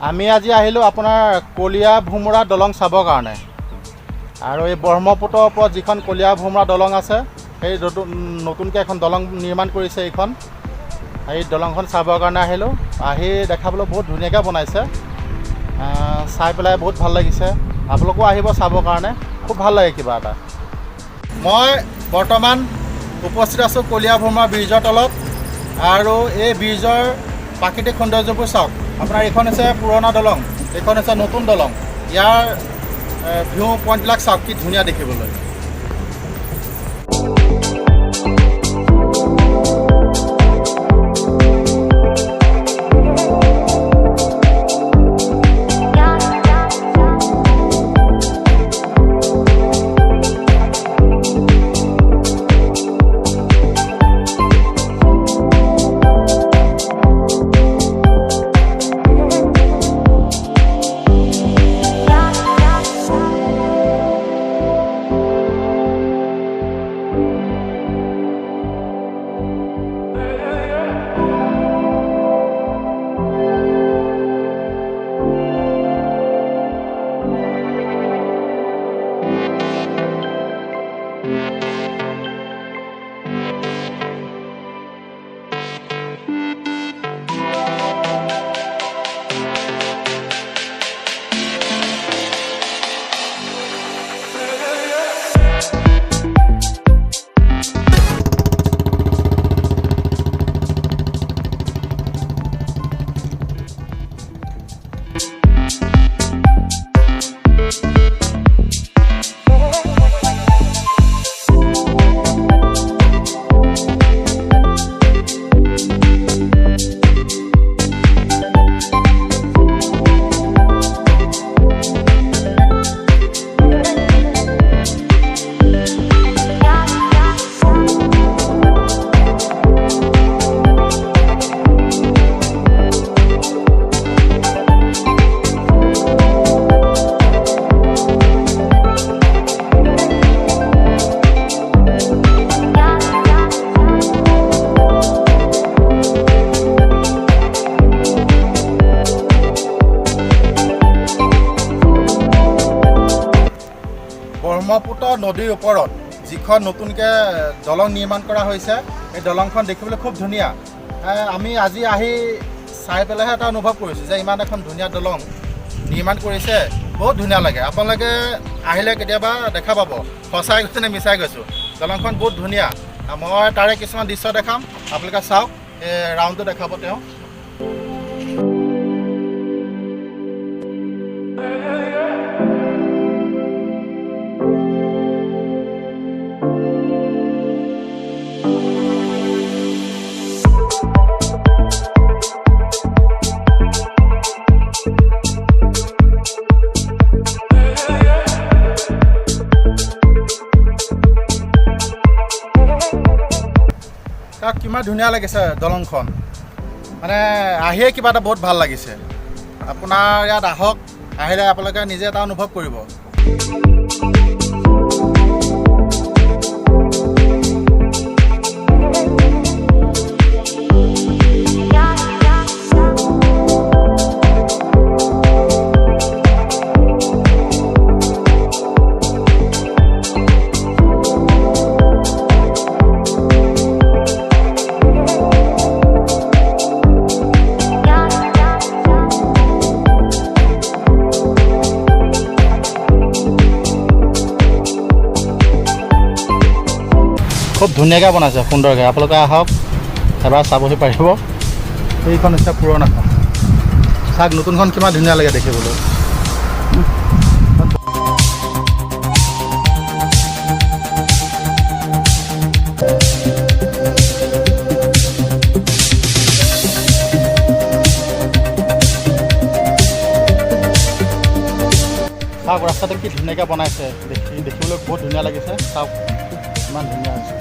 আমি আজি আহিলোঁ আপোনাৰ কলীয়া ভোমোৰা দলং চাবৰ কাৰণে। আৰু এই ব্ৰহ্মপুত্ৰৰ ওপৰত যিখন কলীয়া ভোমোৰা দলং আছে, সেই নতুনকৈ এখন দলং নিৰ্মাণ কৰিছে। এইখন এই দলংখন চাবৰ কাৰণে আহিলোঁ। আহি দেখাবলৈ বহুত ধুনীয়াকৈ বনাইছে, চাই পেলাই বহুত ভাল লাগিছে। আপোনালোকো আহিব চাবৰ কাৰণে, খুব ভাল লাগে কিবা এটা। মই বৰ্তমান উপস্থিত আছোঁ কলীয়া ভোমোৰা ব্ৰিজৰ তলত। আৰু এই ব্ৰিজৰ প্ৰাকৃতিক সৌন্দৰ্যবোৰ চাওক। আপোনাৰ এইখন হৈছে পুৰণা দলং, এইখন হৈছে নতুন দলং। ইয়াৰ ভিউ পইণ্টবিলাক চাওক, কি ধুনীয়া দেখিবলৈ। ব্ৰহ্মপুত্ৰ নদীৰ ওপৰত যিখন নতুনকৈ দলং নিৰ্মাণ কৰা হৈছে, এই দলংখন দেখিবলৈ খুব ধুনীয়া। আমি আজি আহি চাই পেলাইহে এটা অনুভৱ কৰিছোঁ যে ইমান এখন ধুনীয়া দলং নিৰ্মাণ কৰিছে, বহুত ধুনীয়া লাগে। আপোনালোকে আহিলে কেতিয়াবা দেখা পাব, সঁচাই গৈছে নে মিছাই গৈছোঁ। দলংখন বহুত ধুনীয়া। মই তাৰে কিছুমান দৃশ্য দেখাম, আপোনালোকে চাওক। ৰাউণ্ডটো দেখাব তেওঁ। কিমান ধুনীয়া লাগিছে দলংখন, মানে আহিয়ে কিবা এটা বহুত ভাল লাগিছে। আপোনাৰ ইয়াত আহক, আহিলে আপোনালোকে নিজে এটা অনুভৱ কৰিব। খুব ধুনীয়াকৈ বনাইছে, সুন্দৰকৈ। আপোনালোকে আহক, এবাৰ চাবহি পাৰিব। এইখন হৈছে পুৰণাখন, চাওক নতুনখন কিমান ধুনীয়া লাগে দেখিবলৈ। চাওক ৰাস্তাটো কি ধুনীয়াকৈ বনাইছে, দেখিবলৈ বহুত ধুনীয়া লাগিছে। চাওক ইমান ধুনীয়া হৈছে।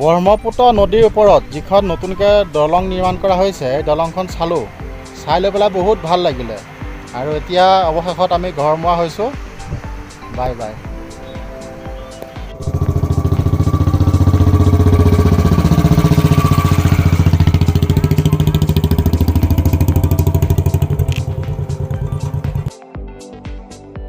ব্ৰহ্মপুত্ৰ নদীৰ ওপৰত যিখন নতুনকৈ দলং নিৰ্মাণ কৰা হৈছে এই দলংখন চালোঁ, চাই লৈ পেলাই বহুত ভাল লাগিলে। আৰু এতিয়া অৱশেষত আমি ঘৰমুৱা হৈছোঁ। Bye bye.